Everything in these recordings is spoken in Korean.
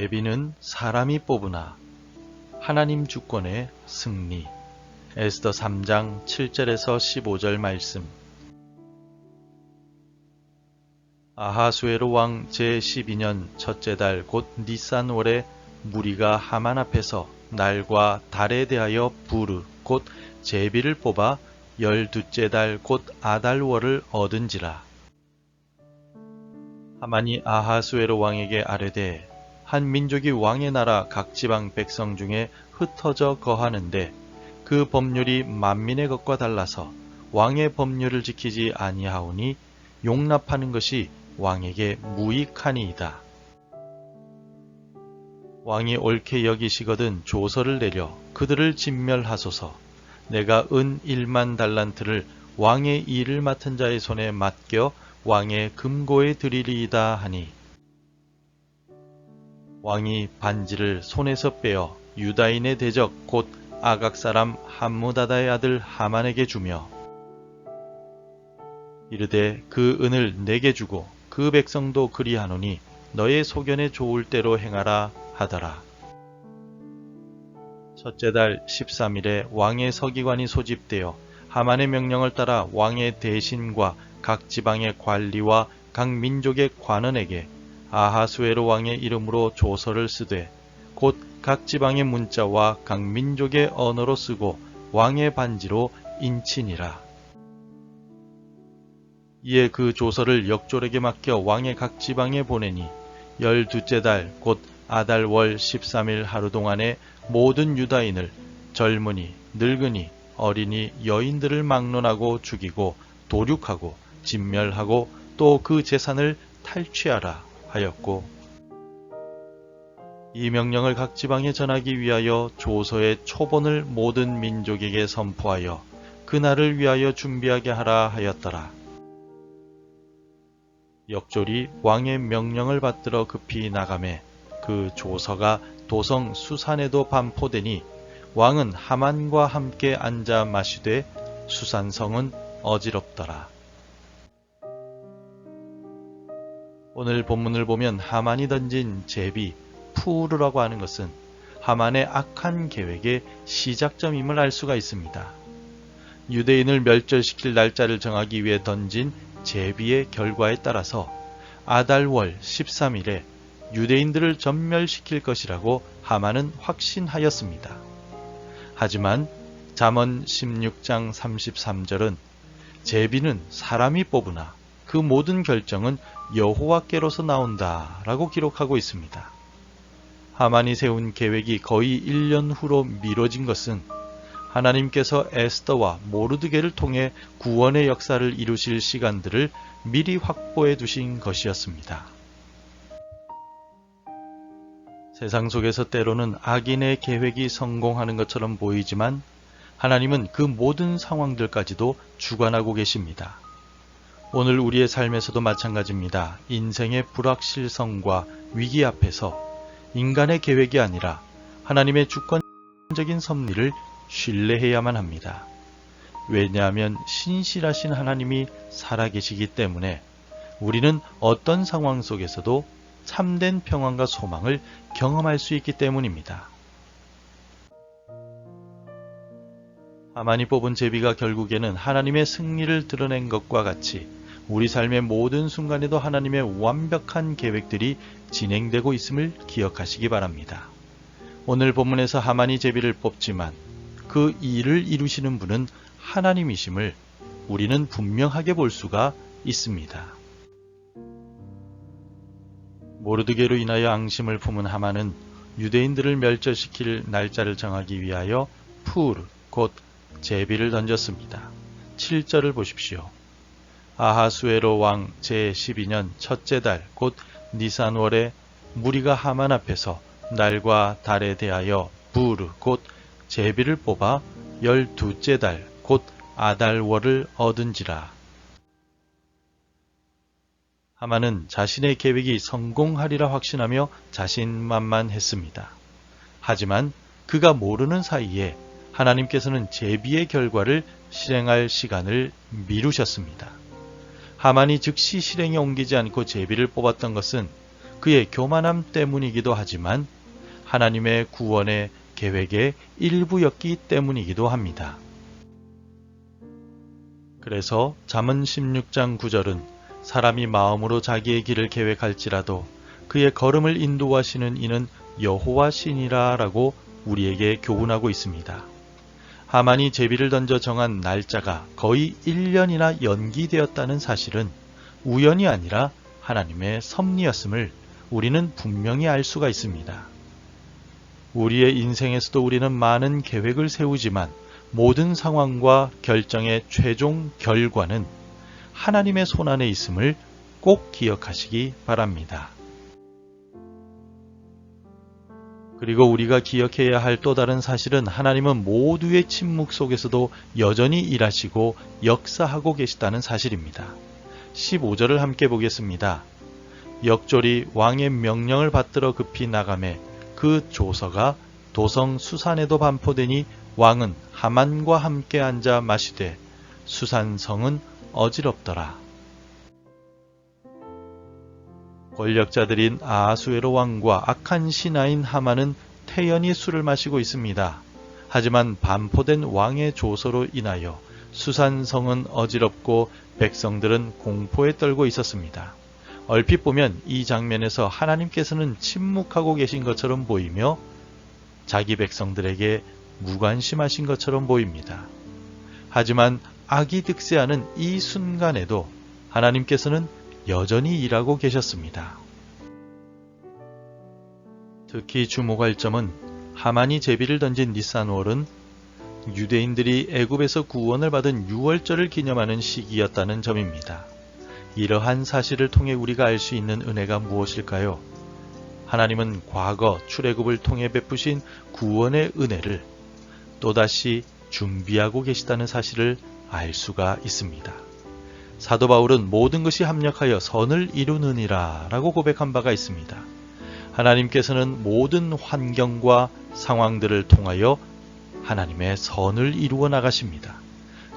제비는 사람이 뽑으나 하나님 주권의 승리. 에스더 3장 7절에서 15절 말씀. 아하수에로 왕 제12년 첫째 달 곧 니산월에 무리가 하만 앞에서 날과 달에 대하여 부르 곧 제비를 뽑아 12째 달 곧 아달월을 얻은지라. 하만이 아하수에로 왕에게 아뢰되 한 민족이 왕의 나라 각 지방 백성 중에 흩어져 거하는데 그 법률이 만민의 것과 달라서 왕의 법률을 지키지 아니하오니 용납하는 것이 왕에게 무익하니이다. 왕이 옳게 여기시거든 조서를 내려 그들을 진멸하소서. 내가 은 1만 달란트를 왕의 일을 맡은 자의 손에 맡겨 왕의 금고에 드리리이다 하니, 왕이 반지를 손에서 빼어 유다인의 대적 곧 아각 사람 함무다다의 아들 하만에게 주며 이르되 그 은을 내게 주고 그 백성도 그리하노니 너의 소견에 좋을 대로 행하라 하더라. 첫째 달 13일에 왕의 서기관이 소집되어 하만의 명령을 따라 왕의 대신과 각 지방의 관리와 각 민족의 관원에게 아하수에로 왕의 이름으로 조서를 쓰되 곧 각 지방의 문자와 각 민족의 언어로 쓰고 왕의 반지로 인치니라. 이에 그 조서를 역졸에게 맡겨 왕의 각 지방에 보내니 12째 달 곧 아달월 13일 하루 동안에 모든 유다인을 젊은이, 늙은이, 어린이, 여인들을 막론하고 죽이고 도륙하고 진멸하고 또 그 재산을 탈취하라 하였고, 이 명령을 각 지방에 전하기 위하여 조서의 초본을 모든 민족에게 선포하여 그날을 위하여 준비하게 하라 하였더라. 역졸이 왕의 명령을 받들어 급히 나가매 그 조서가 도성 수산에도 반포되니 왕은 하만과 함께 앉아 마시되 수산성은 어지럽더라. 오늘 본문을 보면 하만이 던진 제비 푸르라고 하는 것은 하만의 악한 계획의 시작점임을 알 수가 있습니다. 유대인을 멸절시킬 날짜를 정하기 위해 던진 제비의 결과에 따라서 아달월 13일에 유대인들을 전멸시킬 것이라고 하만은 확신하였습니다. 하지만 잠언 16장 33절은 제비는 사람이 뽑으나 그 모든 결정은 여호와께로서 나온다 라고 기록하고 있습니다. 하만이 세운 계획이 거의 1년 후로 미뤄진 것은 하나님께서 에스더와 모르드게를 통해 구원의 역사를 이루실 시간들을 미리 확보해 두신 것이었습니다. 세상 속에서 때로는 악인의 계획이 성공하는 것처럼 보이지만 하나님은 그 모든 상황들까지도 주관하고 계십니다. 오늘 우리의 삶에서도 마찬가지입니다. 인생의 불확실성과 위기 앞에서 인간의 계획이 아니라 하나님의 주권적인 섭리를 신뢰해야만 합니다. 왜냐하면 신실하신 하나님이 살아계시기 때문에 우리는 어떤 상황 속에서도 참된 평안과 소망을 경험할 수 있기 때문입니다. 하만이 뽑은 제비가 결국에는 하나님의 승리를 드러낸 것과 같이 우리 삶의 모든 순간에도 하나님의 완벽한 계획들이 진행되고 있음을 기억하시기 바랍니다. 오늘 본문에서 하만이 제비를 뽑지만 그 일을 이루시는 분은 하나님이심을 우리는 분명하게 볼 수가 있습니다. 모르드게로 인하여 앙심을 품은 하만은 유대인들을 멸절시킬 날짜를 정하기 위하여 푸르 곧 제비를 던졌습니다. 7절을 보십시오. 아하수에로 왕 제12년 첫째 달 곧 니산월에 무리가 하만 앞에서 날과 달에 대하여 부르 곧 제비를 뽑아 12째 달 곧 아달월을 얻은지라. 하만은 자신의 계획이 성공하리라 확신하며 자신만만했습니다. 하지만 그가 모르는 사이에 하나님께서는 제비의 결과를 실행할 시간을 미루셨습니다. 하만이 즉시 실행에 옮기지 않고 제비를 뽑았던 것은 그의 교만함 때문이기도 하지만 하나님의 구원의 계획의 일부였기 때문이기도 합니다. 그래서 잠언 16장 9절은 사람이 마음으로 자기의 길을 계획할지라도 그의 걸음을 인도하시는 이는 여호와 신이라 라고 우리에게 교훈하고 있습니다. 하만이 제비를 던져 정한 날짜가 거의 1년이나 연기되었다는 사실은 우연이 아니라 하나님의 섭리였음을 우리는 분명히 알 수가 있습니다. 우리의 인생에서도 우리는 많은 계획을 세우지만 모든 상황과 결정의 최종 결과는 하나님의 손안에 있음을 꼭 기억하시기 바랍니다. 그리고 우리가 기억해야 할 또 다른 사실은 하나님은 모두의 침묵 속에서도 여전히 일하시고 역사하고 계시다는 사실입니다. 15절을 함께 보겠습니다. 역졸이 왕의 명령을 받들어 급히 나가매 그 조서가 도성 수산에도 반포되니 왕은 하만과 함께 앉아 마시되 수산성은 어지럽더라. 권력자들인 아하수에로 왕과 악한 신하인 하만은 태연히 술을 마시고 있습니다. 하지만 반포된 왕의 조서로 인하여 수산성은 어지럽고 백성들은 공포에 떨고 있었습니다. 얼핏 보면 이 장면에서 하나님께서는 침묵하고 계신 것처럼 보이며 자기 백성들에게 무관심하신 것처럼 보입니다. 하지만 악이 득세하는 이 순간에도 하나님께서는 여전히 일하고 계셨습니다. 특히 주목할 점은 하만이 제비를 던진 니산월은 유대인들이 애굽에서 구원을 받은 유월절을 기념하는 시기였다는 점입니다. 이러한 사실을 통해 우리가 알 수 있는 은혜가 무엇일까요? 하나님은 과거 출애굽을 통해 베푸신 구원의 은혜를 또다시 준비하고 계시다는 사실을 알 수가 있습니다. 사도 바울은 모든 것이 합력하여 선을 이루느니라 라고 고백한 바가 있습니다. 하나님께서는 모든 환경과 상황들을 통하여 하나님의 선을 이루어 나가십니다.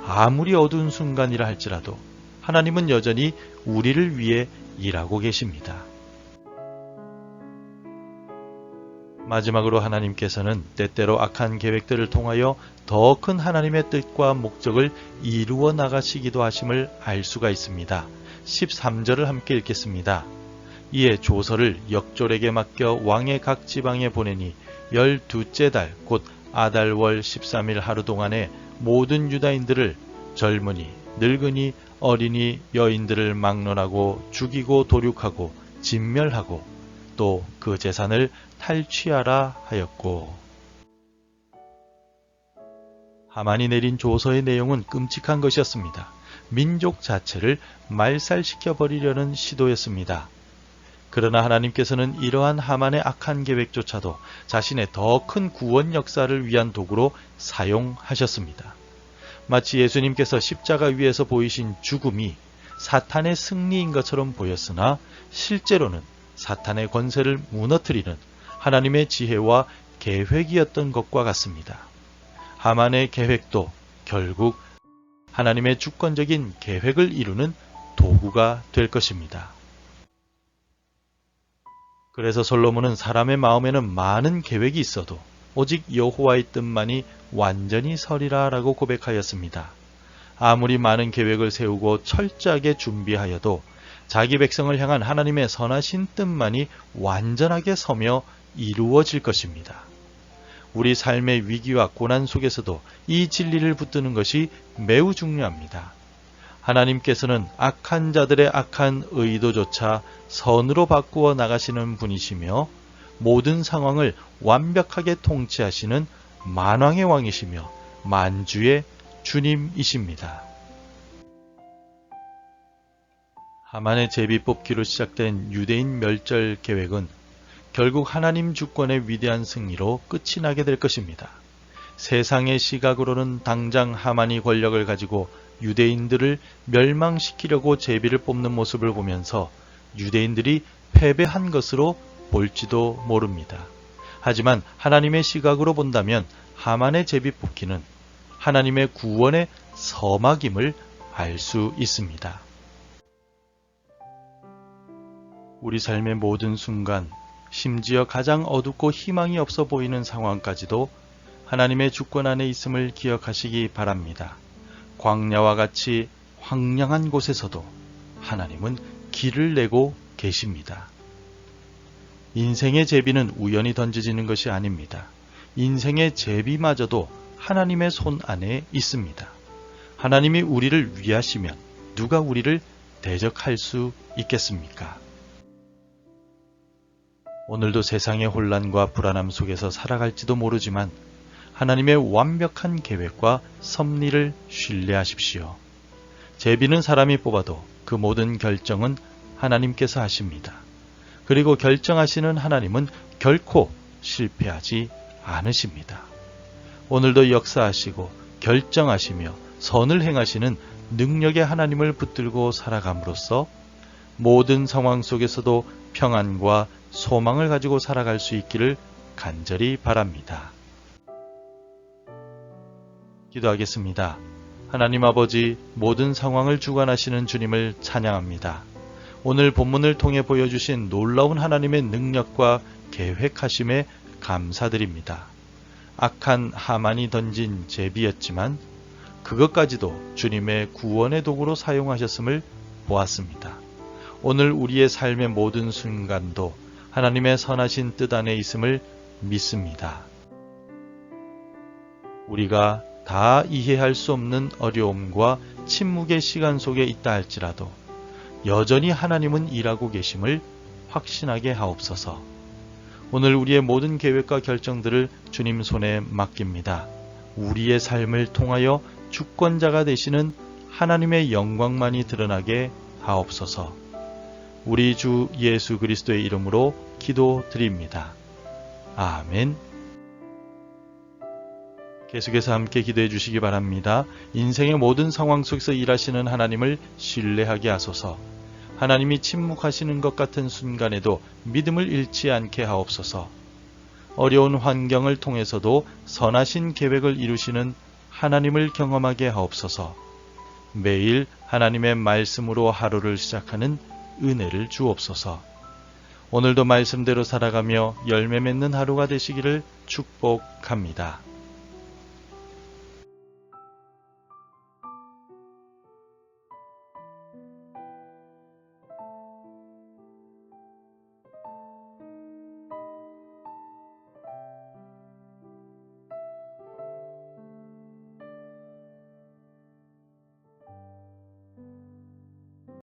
아무리 어두운 순간이라 할지라도 하나님은 여전히 우리를 위해 일하고 계십니다. 마지막으로 하나님께서는 때때로 악한 계획들을 통하여 더 큰 하나님의 뜻과 목적을 이루어 나가시기도 하심을 알 수가 있습니다. 13절을 함께 읽겠습니다. 이에 조서를 역졸에게 맡겨 왕의 각 지방에 보내니 12째 달 곧 아달월 13일 하루 동안에 모든 유다인들을 젊은이, 늙은이, 어린이, 여인들을 막론하고 죽이고 도륙하고 진멸하고 또 그 재산을 탈취하라 하였고. 하만이 내린 조서의 내용은 끔찍한 것이었습니다. 민족 자체를 말살시켜버리려는 시도였습니다. 그러나 하나님께서는 이러한 하만의 악한 계획조차도 자신의 더 큰 구원 역사를 위한 도구로 사용하셨습니다. 마치 예수님께서 십자가 위에서 보이신 죽음이 사탄의 승리인 것처럼 보였으나 실제로는 사탄의 권세를 무너뜨리는 하나님의 지혜와 계획이었던 것과 같습니다. 하만의 계획도 결국 하나님의 주권적인 계획을 이루는 도구가 될 것입니다. 그래서 솔로몬은 사람의 마음에는 많은 계획이 있어도 오직 여호와의 뜻만이 완전히 서리라 라고 고백하였습니다. 아무리 많은 계획을 세우고 철저하게 준비하여도 자기 백성을 향한 하나님의 선하신 뜻만이 완전하게 서며 이루어질 것입니다. 우리 삶의 위기와 고난 속에서도 이 진리를 붙드는 것이 매우 중요합니다. 하나님께서는 악한 자들의 악한 의도조차 선으로 바꾸어 나가시는 분이시며 모든 상황을 완벽하게 통치하시는 만왕의 왕이시며 만주의 주님이십니다. 하만의 제비 뽑기로 시작된 유대인 멸절 계획은 결국 하나님 주권의 위대한 승리로 끝이 나게 될 것입니다. 세상의 시각으로는 당장 하만이 권력을 가지고 유대인들을 멸망시키려고 제비를 뽑는 모습을 보면서 유대인들이 패배한 것으로 볼지도 모릅니다. 하지만 하나님의 시각으로 본다면 하만의 제비 뽑기는 하나님의 구원의 서막임을 알 수 있습니다. 우리 삶의 모든 순간, 심지어 가장 어둡고 희망이 없어 보이는 상황까지도 하나님의 주권 안에 있음을 기억하시기 바랍니다. 광야와 같이 황량한 곳에서도 하나님은 길을 내고 계십니다. 인생의 제비는 우연히 던져지는 것이 아닙니다. 인생의 제비마저도 하나님의 손 안에 있습니다. 하나님이 우리를 위하시면 누가 우리를 대적할 수 있겠습니까? 오늘도 세상의 혼란과 불안함 속에서 살아갈지도 모르지만 하나님의 완벽한 계획과 섭리를 신뢰하십시오. 제비는 사람이 뽑아도 그 모든 결정은 하나님께서 하십니다. 그리고 결정하시는 하나님은 결코 실패하지 않으십니다. 오늘도 역사하시고 결정하시며 선을 행하시는 능력의 하나님을 붙들고 살아감으로써 모든 상황 속에서도 평안과 소망을 가지고 살아갈 수 있기를 간절히 바랍니다. 기도하겠습니다. 하나님 아버지, 모든 상황을 주관하시는 주님을 찬양합니다. 오늘 본문을 통해 보여주신 놀라운 하나님의 능력과 계획하심에 감사드립니다. 악한 하만이 던진 제비였지만 그것까지도 주님의 구원의 도구로 사용하셨음을 보았습니다. 오늘 우리의 삶의 모든 순간도 하나님의 선하신 뜻 안에 있음을 믿습니다. 우리가 다 이해할 수 없는 어려움과 침묵의 시간 속에 있다 할지라도 여전히 하나님은 일하고 계심을 확신하게 하옵소서. 오늘 우리의 모든 계획과 결정들을 주님 손에 맡깁니다. 우리의 삶을 통하여 주권자가 되시는 하나님의 영광만이 드러나게 하옵소서. 우리 주 예수 그리스도의 이름으로 기도드립니다. 아멘. 계속해서 함께 기도해 주시기 바랍니다. 인생의 모든 상황 속에서 일하시는 하나님을 신뢰하게 하소서. 하나님이 침묵하시는 것 같은 순간에도 믿음을 잃지 않게 하옵소서. 어려운 환경을 통해서도 선하신 계획을 이루시는 하나님을 경험하게 하옵소서. 매일 하나님의 말씀으로 하루를 시작하는 은혜를 주옵소서. 오늘도 말씀대로 살아가며 열매 맺는 하루가 되시기를 축복합니다.